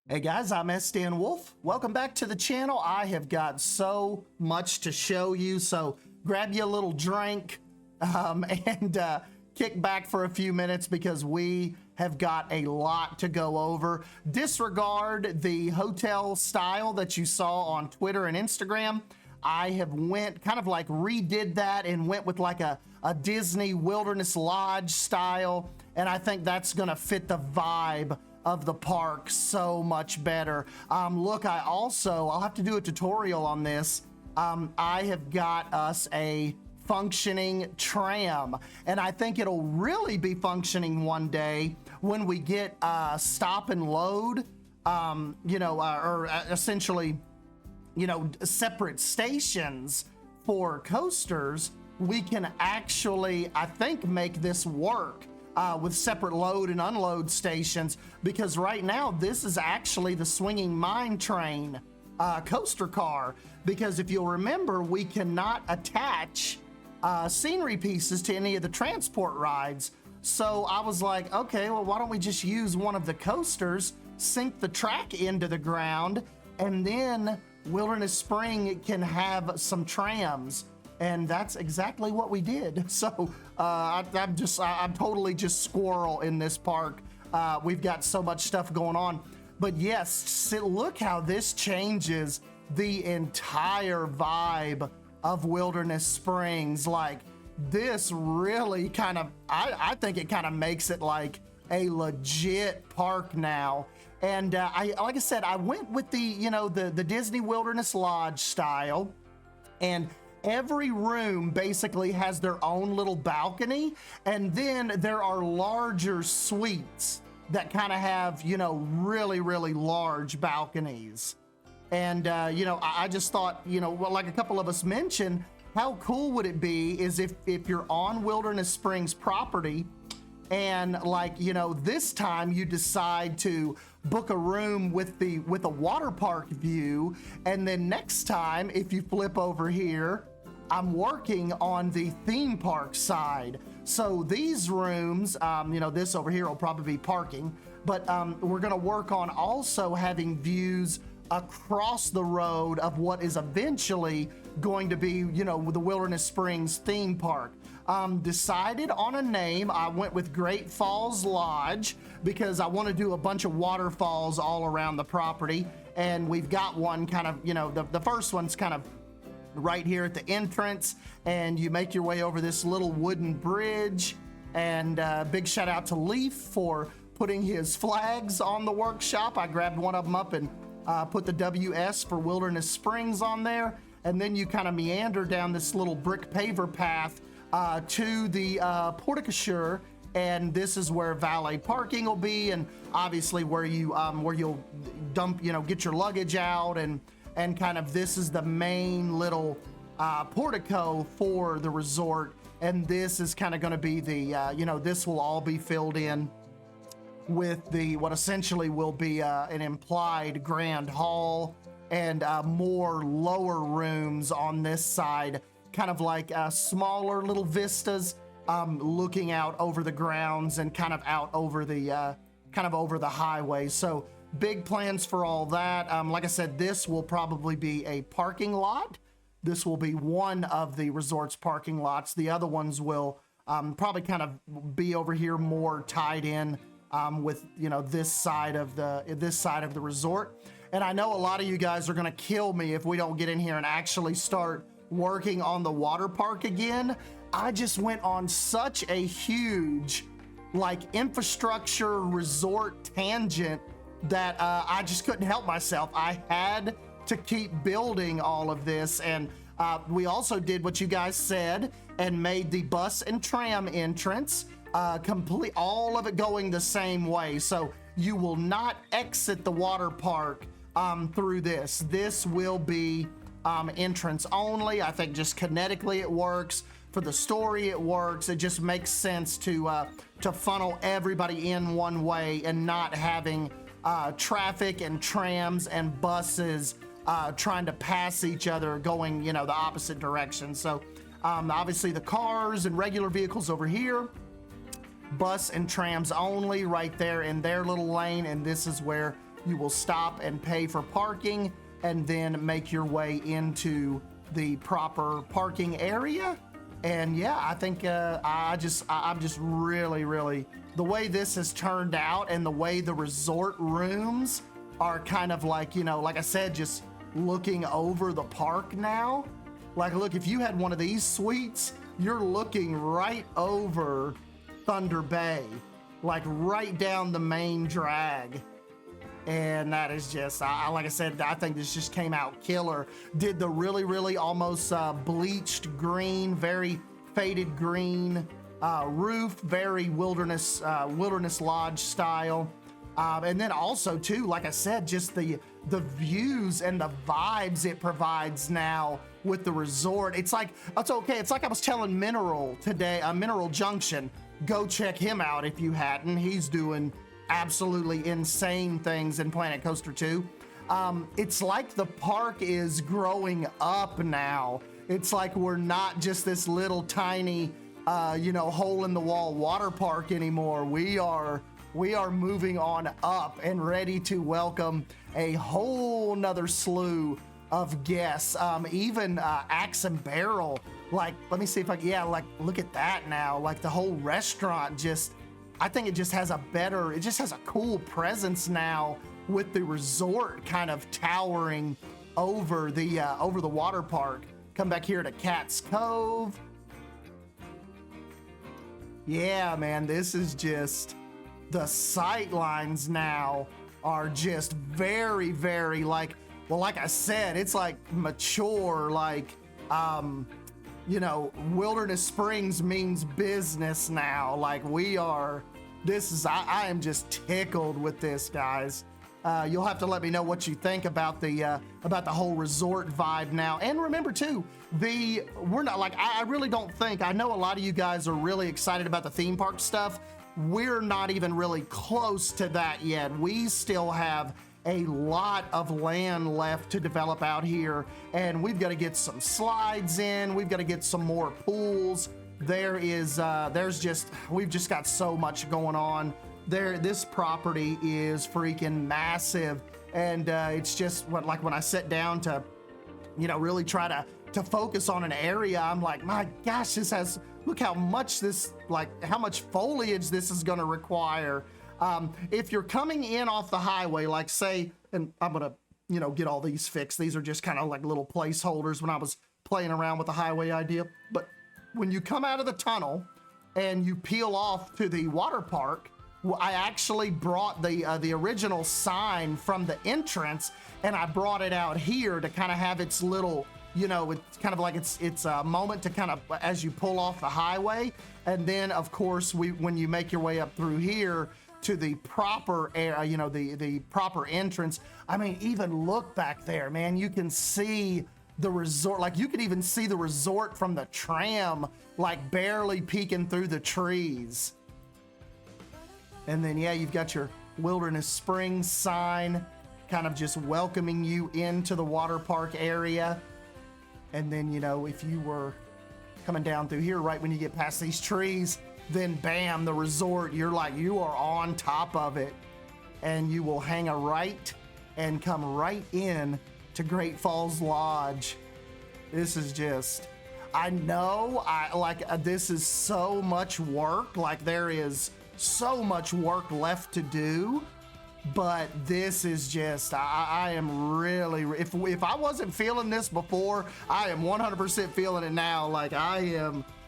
Hey guys, I'm Sdanwolf. Welcome back to the channel. I have got so much to show you, so grab you a little drink and kick back for a few minutes because we have got a lot to go over. Disregard the hotel style that you saw on Twitter and Instagram. I have went kind of like redid that and went with like a Disney Wilderness Lodge style, and I think that's gonna fit the vibe of the park so much better. Look, I'll have to do a tutorial on this. I have got us a functioning tram, and I think it'll really be functioning one day when we get stop and load, or essentially, separate stations for coasters. We can actually, I think, make this work with separate load and unload stations, because right now this is actually the swinging mine train coaster car, because if you'll remember, we cannot attach scenery pieces to any of the transport rides. So I was like, okay, well, why don't we just use one of the coasters, sink the track into the ground, and then Wilderness Spring can have some trams. And that's exactly what we did. So I'm totally just squirrel in this park. We've got so much stuff going on. But yes, look how this changes the entire vibe of Wilderness Springs. Like, this really kind of, I think it kind of makes it like a legit park now. And like I said, I went with the Disney Wilderness Lodge style, and every room basically has their own little balcony, and then there are larger suites that kind of have, really, really large balconies. And, I just thought, like a couple of us mentioned, how cool would it be is if you're on Wilderness Springs property and this time you decide to book a room with a water park view, and then next time, if you flip over here, I'm working on the theme park side. So these rooms, this over here will probably be parking, but we're gonna work on also having views across the road of what is eventually going to be, the Wilderness Springs theme park. Decided on a name. I went with Great Falls Lodge because I want to do a bunch of waterfalls all around the property, and we've got one kind of, the first one's kind of right here at the entrance, and you make your way over this little wooden bridge. And big shout out to Leaf for putting his flags on the workshop. I grabbed one of them up and put the WS for Wilderness Springs on there, and then you kind of meander down this little brick paver path to the porticosure, and this is where valet parking will be, and obviously where you'll dump, get your luggage out, and kind of this is the main little portico for the resort. And this is kind of going to be the, this will all be filled in with what essentially will be an implied grand hall, and more lower rooms on this side, kind of like smaller little vistas looking out over the grounds and kind of out over the over the highway. So big plans for all that. Like I said, this will probably be a parking lot. This will be one of the resort's parking lots. The other ones will probably kind of be over here, more tied in with this side of the resort. And I know a lot of you guys are gonna kill me if we don't get in here and actually start working on the water park again. I just went on such a huge infrastructure resort tangent that I just couldn't help myself. I had to keep building all of this, and we also did what you guys said and made the bus and tram entrance complete, all of it going the same way. So you will not exit the water park through this. This will be entrance only. I think just kinetically it works. For the story it works. It just makes sense to funnel everybody in one way and not having traffic and trams and buses trying to pass each other going, the opposite direction. So obviously the cars and regular vehicles over here, bus and trams only right there in their little lane, and this is where You will stop and pay for parking and then make your way into the proper parking area. And yeah, I think I'm just really, the way this has turned out and the way the resort rooms are kind of like, you know, like I said, just looking over the park now. Like, look, if you had one of these suites, you're looking right over Thunder Bay, like right down the main drag. And that is just, like I said, I think this just came out killer. Did the really almost bleached green, very faded green roof, very wilderness lodge style. And then also too, like I said, just the views and the vibes it provides now with the resort. It's like, it's okay. It's like I was telling Mineral today, Mineral Junction, go check him out if you hadn't. He's doing absolutely insane things in Planet Coaster 2. It's like the park is growing up now. It's like we're not just this little tiny, hole in the wall water park anymore. We are moving on up and ready to welcome a whole nother slew of guests. Even Axe and Barrel, like, let me see if I can, like, look at that now. Like the whole restaurant just, I think it just has a cool presence now with the resort kind of towering over the water park. Come back here to Cat's Cove. Yeah, man, this is just, the sight lines now are just very, like I said, it's like mature, like, Wilderness Springs means business now. Like I am just tickled with this, guys. You'll have to let me know what you think about the whole resort vibe now. And remember too, we're not like, I really don't think, I know a lot of you guys are really excited about the theme park stuff. We're not even really close to that yet. We still have a lot of land left to develop out here, and we've got to get some slides in. We've got to get some more pools. We've just got so much going on there. This property is freaking massive, and it's just like when I sit down to, really try to focus on an area, I'm like, my gosh, look how much how much foliage this is going to require. If you're coming in off the highway, like say, and I'm gonna, get all these fixed. These are just kind of like little placeholders when I was playing around with the highway idea. But when you come out of the tunnel and you peel off to the water park, I actually brought the original sign from the entrance, and I brought it out here to kind of have its little, it's kind of like it's a moment to kind of, as you pull off the highway. And then of course, when you make your way up through here to the proper area, the proper entrance. I mean, even look back there, man, you can see the resort. Like you could even see the resort from the tram, like barely peeking through the trees. And then, yeah, you've got your Wilderness Springs sign kind of just welcoming you into the water park area. And then, if you were coming down through here right when you get past these trees, then bam, the resort, you are on top of it, and you will hang a right and come right in to Great Falls Lodge. This is just, I know, this is so much work. Like there is so much work left to do, but this is just, I am really, if I wasn't feeling this before, I am 100% feeling it now. Like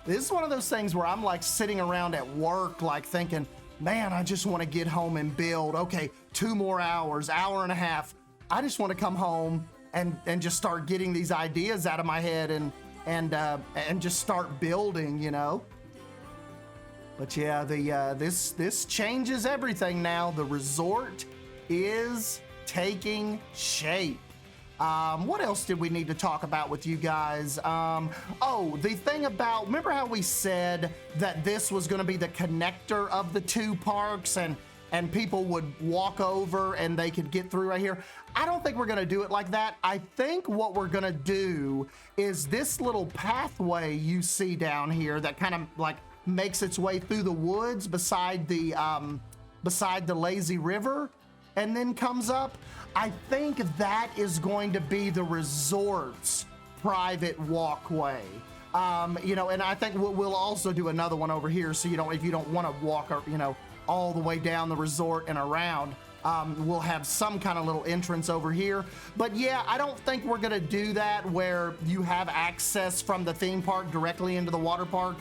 this is one of those things where I'm like sitting around at work, like thinking, man, I just want to get home and build. Okay, 2 more hours, hour and a half. I just want to come home and just start getting these ideas out of my head and just start building, But yeah, this changes everything now. The resort is taking shape. What else did we need to talk about with you guys? The thing about, remember how we said that this was going to be the connector of the 2 parks and people would walk over and they could get through right here? I don't think we're going to do it like that. I think what we're going to do is this little pathway you see down here that kind of like makes its way through the woods beside the lazy river. and then comes up. I think that is going to be the resort's private walkway. You know, and I think we'll also do another one over here, so if you don't want to walk, you know, all the way down the resort and around, we'll have some kind of little entrance over here. But yeah, I don't think we're gonna do that where you have access from the theme park directly into the water park.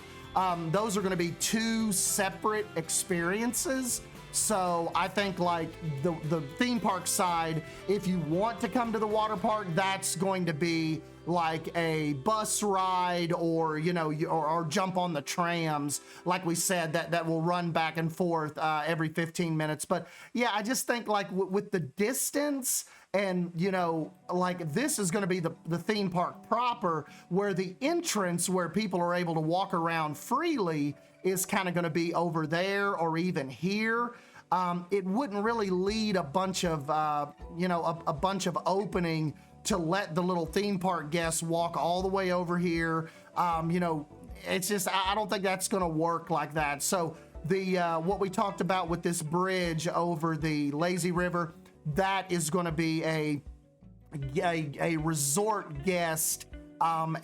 Those are gonna be two separate experiences. So I think like the theme park side, if you want to come to the water park, that's going to be like a bus ride, or you know, or jump on the trams, like we said, that will run back and forth every 15 minutes. But yeah, I just think like with the distance, and you know, like this is going to be the theme park proper, where the entrance where people are able to walk around freely is kind of going to be over there or even here. It wouldn't really lead a bunch of you know, a bunch of opening to let the little theme park guests walk all the way over here. You know, it's just, I don't think that's gonna work like that. So the what we talked about with this bridge over the lazy river, that is gonna be a resort guest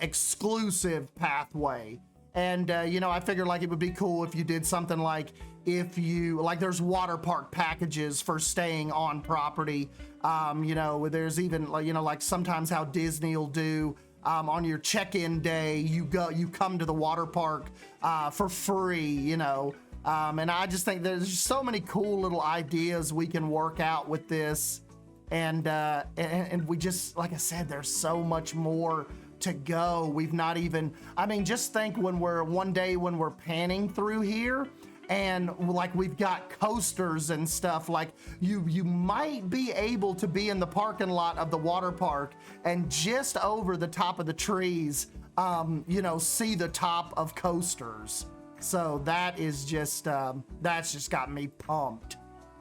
exclusive pathway. And you know, I figured like it would be cool if you did something like, if you like, there's water park packages for staying on property. You know, there's even, you know, like sometimes how Disney will do on your check-in day, you come to the water park for free, you know. And I just think there's just so many cool little ideas we can work out with this. And we just, like I said, there's so much more to go. We've not even, I mean, just think when one day when we're panning through here, and like we've got coasters and stuff, like you might be able to be in the parking lot of the water park and just over the top of the trees, you know, see the top of coasters. So that is just, that's just got me pumped.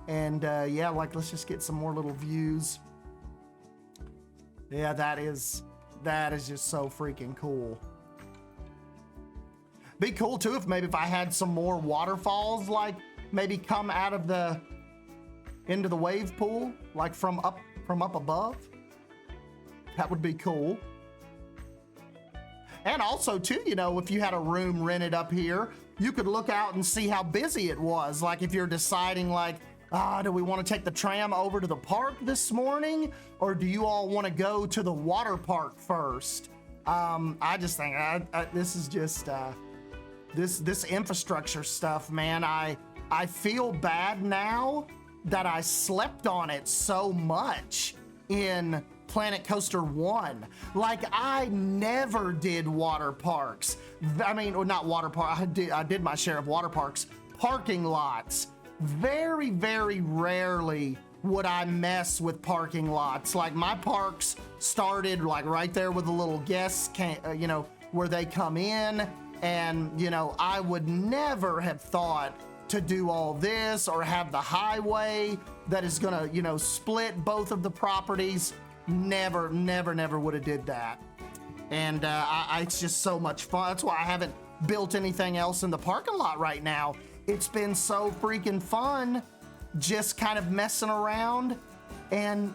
And yeah, like let's just get some more little views. Yeah, that is just so freaking cool. Be cool too if maybe if I had some more waterfalls, like maybe come out of into the wave pool, like from up above. That would be cool. And also too, you know, if you had a room rented up here, you could look out and see how busy it was. Like if you're deciding like, do we want to take the tram over to the park this morning, or do you all want to go to the water park first? I just think this is just this infrastructure stuff, man. I feel bad now that I slept on it so much in Planet Coaster 1. Like I never did water parks. I mean, or not water park. I did my share of water parks. Parking lots. Very, very rarely would I mess with parking lots. Like my parks started like right there with the little guests, you know, where they come in. And, you know, I would never have thought to do all this or have the highway that is gonna, you know, split both of the properties. Never would have did that. And it's just so much fun. That's why I haven't built anything else in the parking lot right now. It's been so freaking fun just kind of messing around and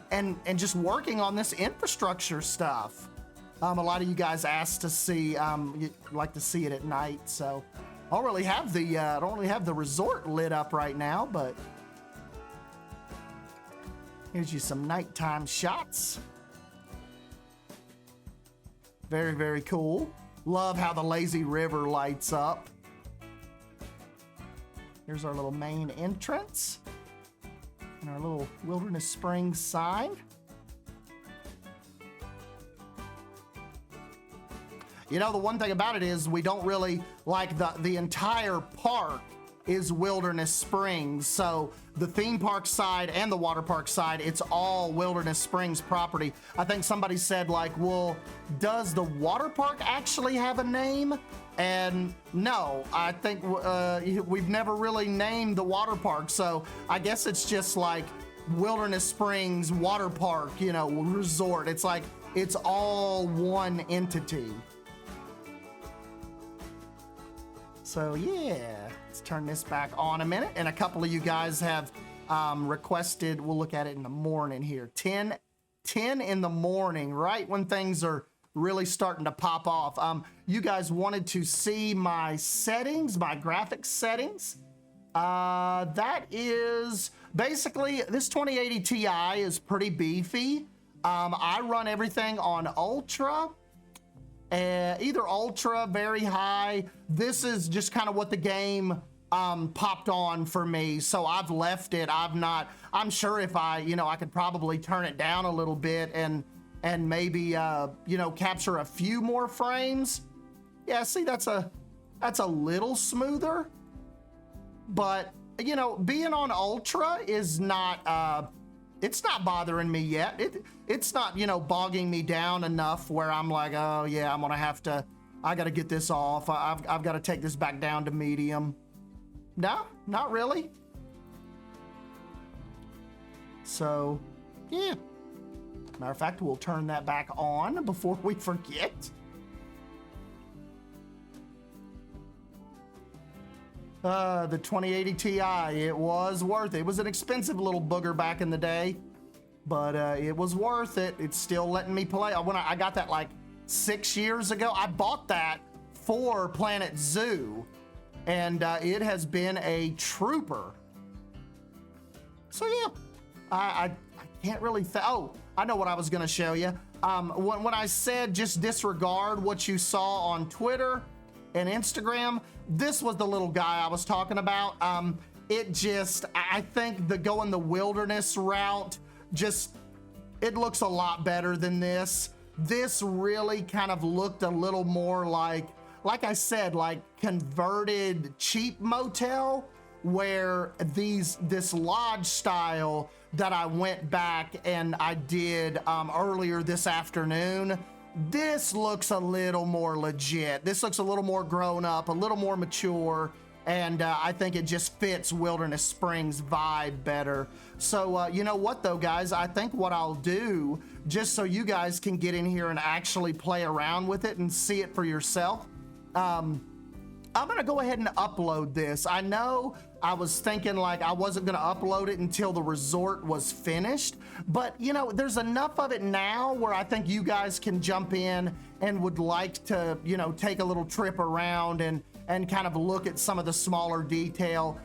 just working on this infrastructure stuff. A lot of you guys asked to see, you'd like to see it at night, so I don't really have the resort lit up right now, but here's you some nighttime shots. Very, very cool. Love how the lazy river lights up. Here's our little main entrance and our little Wilderness Springs sign. You know, the one thing about it is we don't really, like the entire park is Wilderness Springs. So the theme park side and the water park side, it's all Wilderness Springs property. I think somebody said like, well, does the water park actually have a name? And no, I think we've never really named the water park. So I guess it's just like Wilderness Springs Water Park, you know, resort. It's like, it's all one entity. So yeah, let's turn this back on a minute. And a couple of you guys have requested, we'll look at it in the morning here, 10 in the morning, right when things are really starting to pop off. You guys wanted to see my settings, my graphics settings. That is basically, this 2080 Ti is pretty beefy. I run everything on Ultra, either Ultra, very high. This is just kind of what the game popped on for me, so I've left it. I'm sure if I could probably turn it down a little bit and maybe capture a few more frames. Yeah, see, that's a little smoother, but being on Ultra is not it's not bothering me yet. It's not bogging me down enough where I'm like, oh yeah, I gotta get this off. I've got to take this back down to medium. No, not really. So, yeah. Matter of fact, we'll turn that back on before we forget. The 2080 Ti, it was worth it. It was an expensive little booger back in the day, but it was worth it. It's still letting me play. When I got that like 6 years ago, I bought that for Planet Zoo, and it has been a trooper. So yeah, I can't really, oh, I know what I was gonna show you. When I said just disregard what you saw on Twitter and Instagram, this was the little guy I was talking about. I think going the wilderness route, it looks a lot better than this. This really kind of looked a little more like I said, like converted cheap motel, where this lodge style that I went back and I did earlier this afternoon, this looks a little more legit. This looks a little more grown up, a little more mature, and I think it just fits Wilderness Springs vibe better. So you know what though, guys, I think what I'll do, just so you guys can get in here and actually play around with it and see it for yourself, I'm gonna go ahead and upload this. I know I was thinking like I wasn't gonna upload it until the resort was finished, but there's enough of it now where I think you guys can jump in and would like to, take a little trip around and kind of look at some of the smaller detail,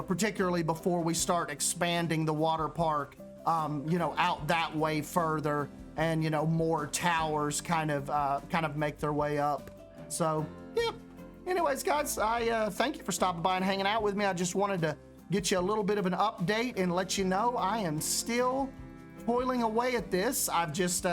particularly before we start expanding the water park, out that way further, and more towers kind of make their way up. So yeah. Anyways, guys, I thank you for stopping by and hanging out with me. I just wanted to get you a little bit of an update and let you know I am still toiling away at this. I've just,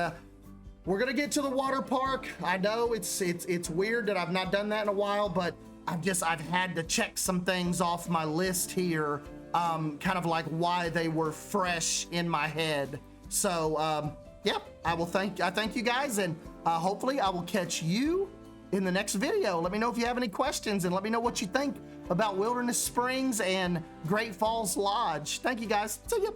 we're gonna get to the water park. I know it's weird that I've not done that in a while, but I've had to check some things off my list here, kind of like why they were fresh in my head. So, yeah, I thank you guys, and hopefully I will catch you in the next video. Let me know if you have any questions, and let me know what you think about Wilderness Springs and Great Falls Lodge. Thank you guys. See ya.